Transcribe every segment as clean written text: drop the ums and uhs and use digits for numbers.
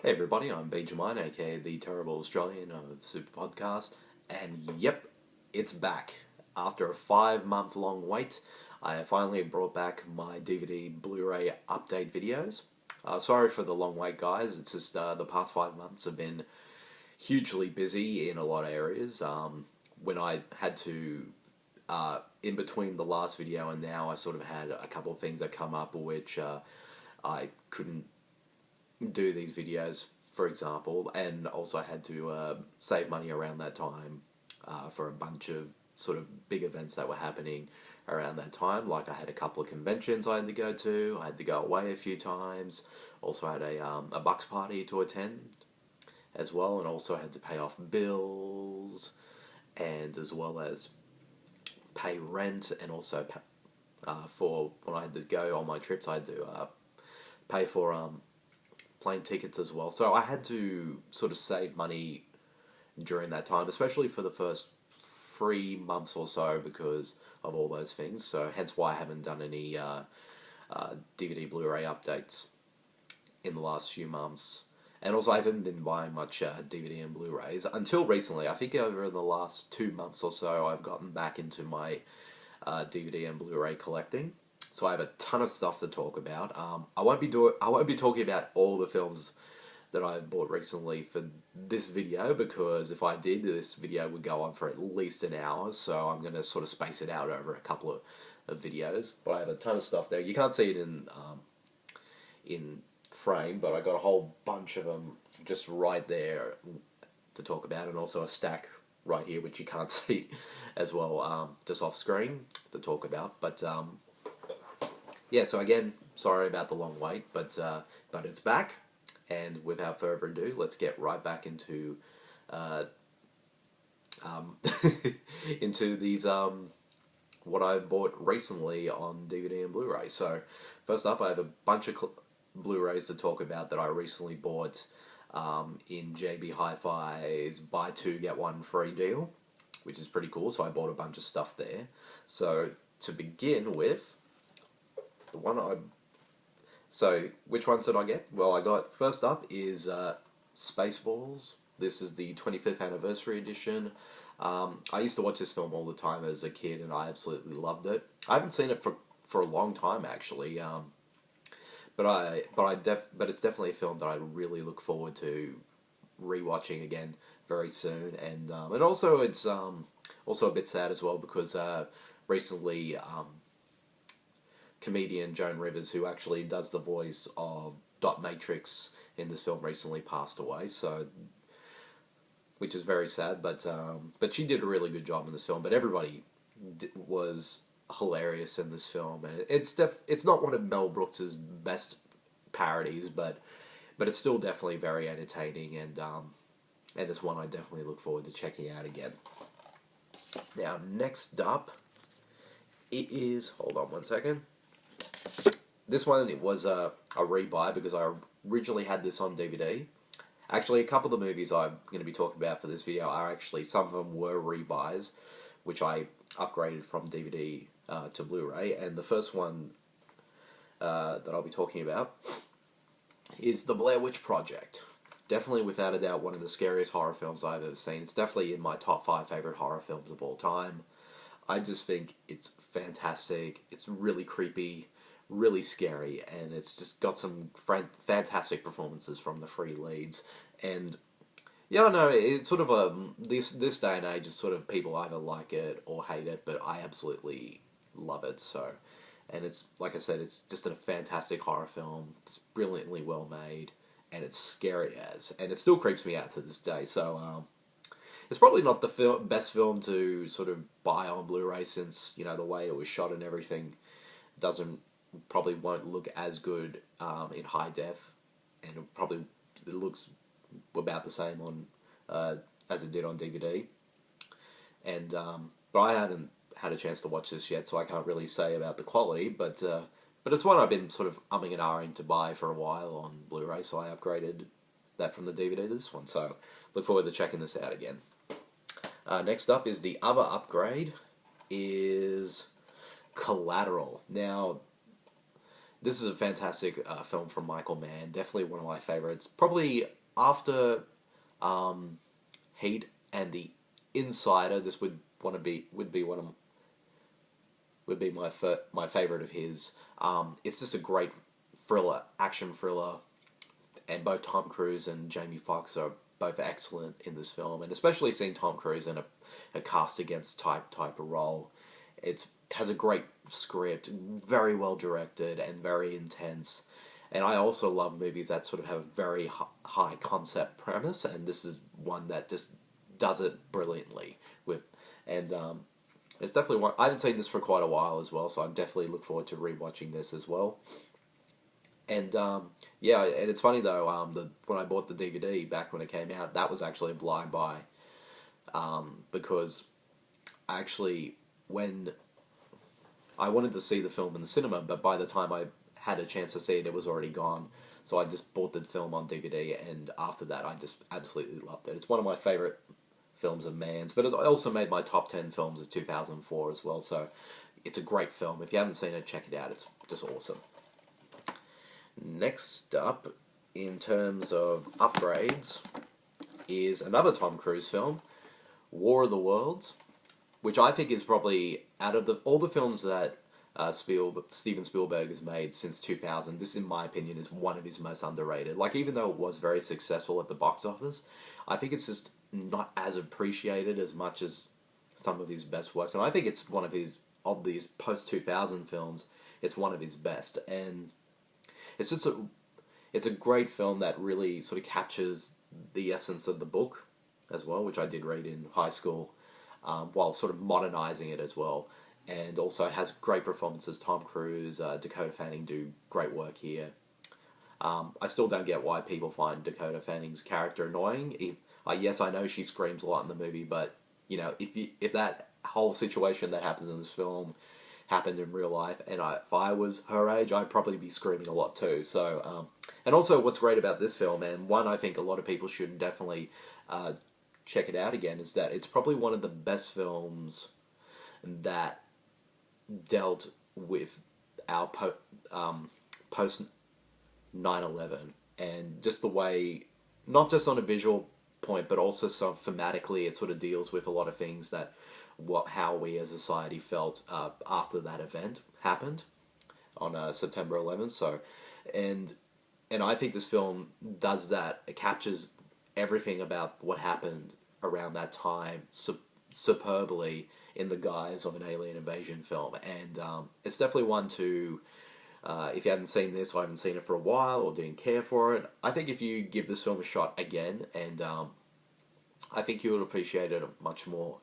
Hey everybody, I'm BluRay, aka the Terrible Australian of Super Podcast, and yep, it's back. After a 5 month long wait, I finally brought back my DVD Blu-ray update videos. Sorry for the long wait, guys. It's just the past 5 months have been hugely busy in a lot of areas. When I had to, in between the last video and now, I sort of had a couple of things that come up which I couldn't do these videos, for example, and also I had to save money around that time for a bunch of sort of big events that were happening around that time. Like I had a couple of conventions I had to go to, I had to go away a few times, also had a Bucks party to attend as well, and also had to pay off bills, and as well as pay rent, and also for when I had to go on my trips, I had to pay for plane tickets as well. So I had to sort of save money during that time, especially for the first 3 months or so because of all those things. So hence why I haven't done any DVD Blu-ray updates in the last few months. And also I haven't been buying much DVD and Blu-rays until recently. I think over the last 2 months or so I've gotten back into my DVD and Blu-ray collecting. So I have a ton of stuff to talk about. I won't be talking about all the films that I've bought recently for this video, because if I did, this video would go on for at least an hour. So I'm going to sort of space it out over a couple of videos. But I have a ton of stuff there. You can't see it in frame, but I got a whole bunch of them just right there to talk about, and also a stack right here which you can't see as well, just off screen to talk about. But yeah, so again, sorry about the long wait, but it's back, and without further ado, let's get right back into into these what I bought recently on DVD and Blu-ray. So first up, I have a bunch of Blu-rays to talk about that I recently bought in JBHiFi's buy two get one free deal, which is pretty cool. So I bought a bunch of stuff there. So to begin with, so which ones did I get? Well, I got, first up is Spaceballs. This is the 25th anniversary edition. I used to watch this film all the time as a kid, and I absolutely loved it. I haven't seen it for a long time actually, but it's definitely a film that I really look forward to rewatching again very soon. And also it's also a bit sad as well because recently comedian Joan Rivers, who actually does the voice of Dot Matrix in this film, recently passed away. So, which is very sad, but she did a really good job in this film. But everybody was hilarious in this film, and it's not one of Mel Brooks's best parodies, but it's still definitely very entertaining, and it's one I definitely look forward to checking out again. Now, next up, it is, hold on one second. This one, it was a rebuy because I originally had this on DVD. Actually, a couple of the movies I'm going to be talking about for this video are actually, some of them were rebuys, which I upgraded from DVD to Blu-ray. And the first one that I'll be talking about is The Blair Witch Project. Definitely, without a doubt, one of the scariest horror films I've ever seen. It's definitely in my top 5 favorite horror films of all time. I just think it's fantastic. It's really creepy, really scary, and it's just got some fantastic performances from the three leads. And yeah, no, it's sort of this day and age is sort of, people either like it or hate it, but I absolutely love it. So, and it's, like I said, it's just a fantastic horror film. It's brilliantly well made, and it's scary and it still creeps me out to this day. So it's probably not the best film to sort of buy on Blu-ray, since, you know, the way it was shot and everything probably won't look as good in high def, and it looks about the same on as it did on DVD. And but I haven't had a chance to watch this yet, so I can't really say about the quality. But it's one I've been sort of umming and ahhing to buy for a while on Blu-ray, so I upgraded that from the DVD to this one. So look forward to checking this out again. Next up is the other upgrade, is Collateral. Now, this is a fantastic film from Michael Mann. Definitely one of my favorites. Probably after Heat and The Insider, this would be one of my favorite of his. It's just a great action thriller, and both Tom Cruise and Jamie Foxx are both excellent in this film, and especially seeing Tom Cruise in a cast against type of role. It has a great script, very well directed, and very intense. And I also love movies that sort of have a very high concept premise, and this is one that just does it brilliantly. And it's definitely one I haven't seen this for quite a while as well, so I definitely look forward to rewatching this as well. And yeah, and it's funny though. When I bought the DVD back when it came out, that was actually a blind buy, because actually when I wanted to see the film in the cinema, but by the time I had a chance to see it, it was already gone. So I just bought the film on DVD, and after that, I just absolutely loved it. It's one of my favorite films of Mann's, but it also made my top 10 films of 2004 as well. So it's a great film. If you haven't seen it, check it out. It's just awesome. Next up, in terms of upgrades, is another Tom Cruise film, War of the Worlds, which I think is probably, out of all the films that Steven Spielberg has made since 2000, this, in my opinion, is one of his most underrated. Like, even though it was very successful at the box office, I think it's just not as appreciated as much as some of his best works. And I think it's one of these post-2000 films, it's one of his best. And it's just it's a great film that really sort of captures the essence of the book as well, which I did read in high school, while sort of modernizing it as well. And also it has great performances. Tom Cruise, Dakota Fanning do great work here. I still don't get why people find Dakota Fanning's character annoying. Yes, I know she screams a lot in the movie, but you know, if that whole situation that happens in this film happened in real life, and if I was her age, I'd probably be screaming a lot too. So, and also what's great about this film, and one I think a lot of people should definitely check it out again, is that it's probably one of the best films that dealt with our post 9/11, and just the way, not just on a visual point, but also so thematically, it sort of deals with a lot of things that how we as a society felt after that event happened on September 11th. So, and I think this film does that. It captures everything about what happened around that time superbly in the guise of an alien invasion film. And it's definitely one to, if you haven't seen this or haven't seen it for a while or didn't care for it, I think if you give this film a shot again, and I think you would appreciate it much more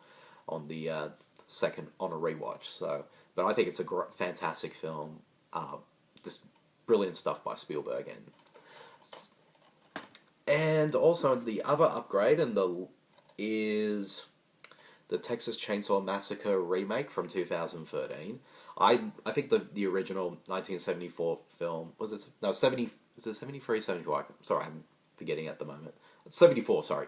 on the second, on a rewatch. So, but I think it's a fantastic film. Just brilliant stuff by Spielberg. And also the other upgrade is the Texas Chainsaw Massacre remake from 2013. I think the original 1974 film, was it 73, 74? Sorry, I'm forgetting at the moment. 74, sorry.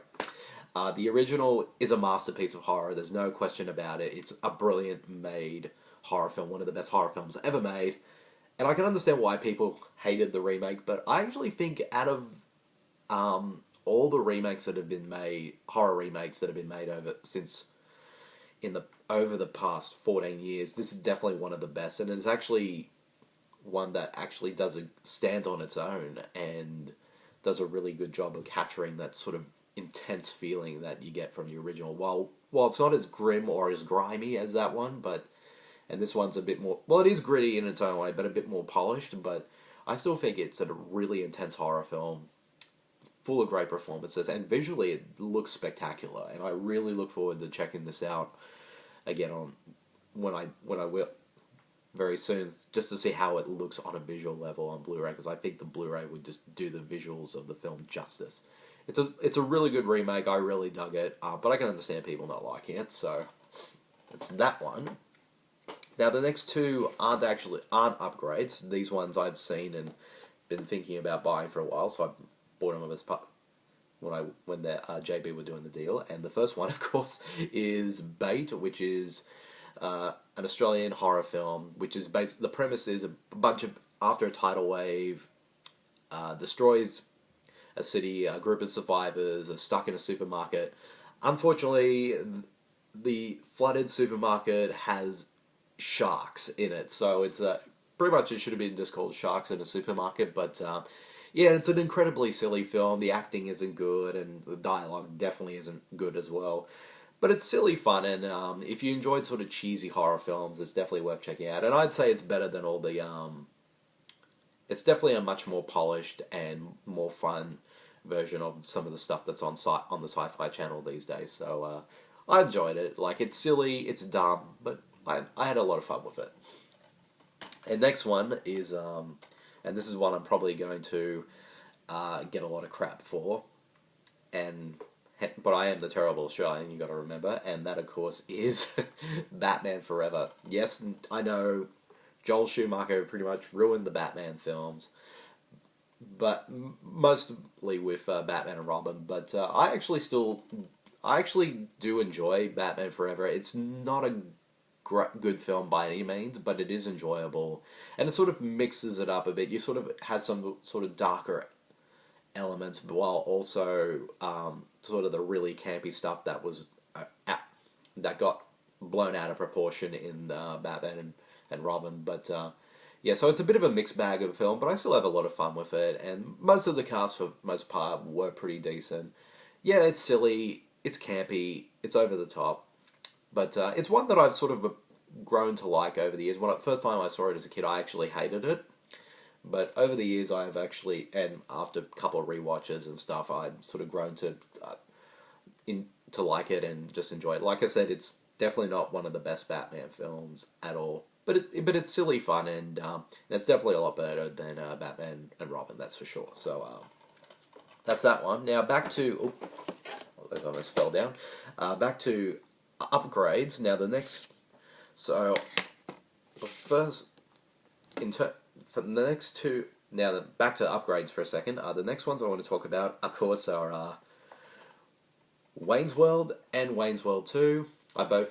The original is a masterpiece of horror. There's no question about it. It's a brilliant made horror film, one of the best horror films ever made. And I can understand why people hated the remake, but I actually think out of all the remakes that have been made, horror remakes that have been made over the past 14 years, this is definitely one of the best, and it's actually one that actually stands on its own and does a really good job of capturing that sort of intense feeling that you get from the original. While it's not as grim or as grimy as that one, and this one's a bit more, well, it is gritty in its own way, but a bit more polished, but I still think it's a really intense horror film, full of great performances, and visually it looks spectacular, and I really look forward to checking this out again when I will very soon, just to see how it looks on a visual level on Blu-ray, because I think the Blu-ray would just do the visuals of the film justice. It's a really good remake. I really dug it, but I can understand people not liking it, so it's that one. Now the next two aren't upgrades. These ones I've seen and been thinking about buying for a while, so I bought them as part when the JB were doing the deal. And the first one, of course, is Bede, which is an Australian horror film, which is the premise is a bunch of after a tidal wave destroys a city, a group of survivors are stuck in a supermarket. Unfortunately, the flooded supermarket has sharks in it, so it's pretty much it should have been just called Sharks in a Supermarket. But yeah, it's an incredibly silly film. The acting isn't good, and the dialogue definitely isn't good as well. But it's silly fun, and if you enjoyed sort of cheesy horror films, it's definitely worth checking out. And I'd say it's better than all the. It's definitely a much more polished and more fun version of some of the stuff that's on the Sci-Fi Channel these days. So I enjoyed it. Like, it's silly, it's dumb, but I had a lot of fun with it. And next one is, and this is one I'm probably going to get a lot of crap for, but I am the terrible Australian, you got to remember, and that of course is Batman Forever. Yes, I know Joel Schumacher pretty much ruined the Batman films, but mostly with Batman and Robin. But I actually do enjoy Batman Forever. It's not a good film by any means, but it is enjoyable, and it sort of mixes it up a bit. You sort of had some sort of darker elements, while also sort of the really campy stuff that was that got blown out of proportion in Batman and Robin. But yeah, so it's a bit of a mixed bag of a film, but I still have a lot of fun with it, and most of the cast, for most part, were pretty decent. Yeah, it's silly, it's campy, it's over the top, but it's one that I've sort of grown to like over the years. First time I saw it as a kid, I actually hated it, but over the years I've actually, and after a couple of rewatches and stuff, I've sort of grown to to like it and just enjoy it. Like I said, it's definitely not one of the best Batman films at all, but it's silly fun, and it's definitely a lot better than Batman and Robin, that's for sure. So that's that one. Now back to, I almost fell down. Back to upgrades. Now the next, so the first, for the next two. Now back to upgrades for a second. The next ones I want to talk about, of course, are Wayne's World and Wayne's World 2. I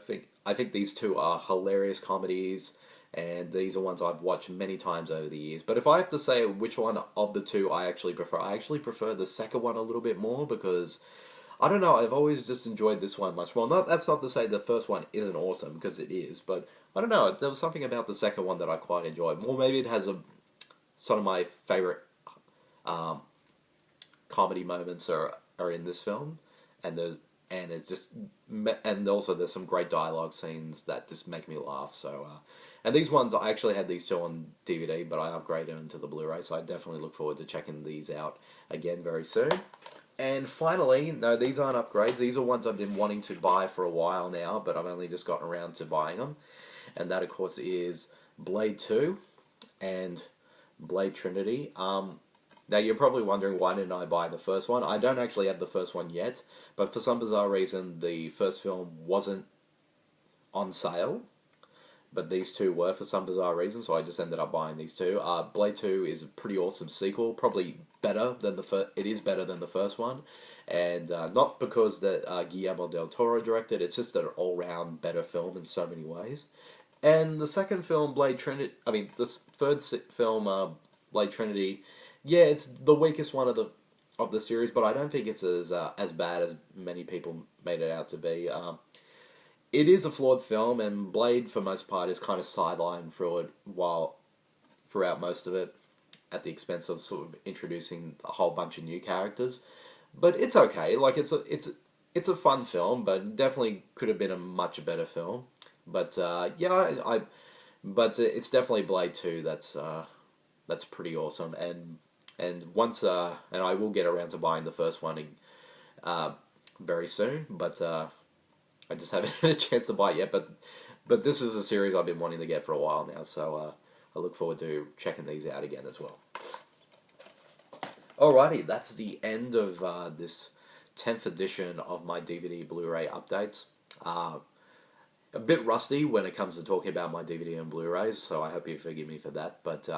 think these two are hilarious comedies, and these are ones I've watched many times over the years. But if I have to say which one of the two I actually prefer the second one a little bit more, because I don't know, I've always just enjoyed this one much more. That's not to say the first one isn't awesome, because it is, but I don't know, there was something about the second one that I quite enjoyed. Or maybe it has some of my favorite comedy moments are in this film, and it's just, and also there's some great dialogue scenes that just make me laugh. So and these ones, I actually had these two on DVD, but I upgraded them to the Blu-ray, so I definitely look forward to checking these out again very soon. And finally, no, these aren't upgrades. These are ones I've been wanting to buy for a while now, but I've only just gotten around to buying them. And that, of course, is Blade 2 and Blade Trinity. Now, you're probably wondering, why didn't I buy the first one? I don't actually have the first one yet, but for some bizarre reason, the first film wasn't on sale, but these two were for some bizarre reason, so I just ended up buying these two. Blade 2 is a pretty awesome sequel, probably better than it is better than the first one, and not because that Guillermo del Toro directed, it's just an all-round better film in so many ways. And the second film, this third film, Blade Trinity, yeah, it's the weakest one of the series, but I don't think it's as bad as many people made it out to be. It is a flawed film, and Blade, for most part, is kind of sidelined throughout most of it, at the expense of sort of introducing a whole bunch of new characters. But it's okay. Like, it's a fun film, but definitely could have been a much better film. But yeah, but it's definitely Blade 2 that's pretty awesome, and once and I will get around to buying the first one very soon, but I just haven't had a chance to buy it yet. But this is a series I've been wanting to get for a while now, so I look forward to checking these out again as well. Alrighty, that's the end of this 10th edition of my DVD Blu-ray updates. A bit rusty when it comes to talking about my DVD and Blu-rays, so I hope you forgive me for that. But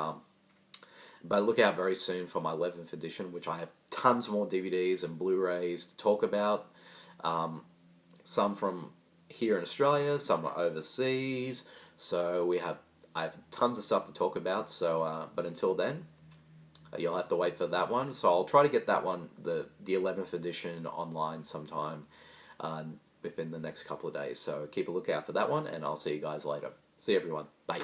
look out very soon for my 11th edition, which I have tons more DVDs and Blu-rays to talk about. Some from here in Australia, some are overseas. So we have I have tons of stuff to talk about. So, but until then, you'll have to wait for that one. So I'll try to get that one, the 11th edition, online sometime within the next couple of days. So keep a lookout for that one, and I'll see you guys later. See everyone. Bye.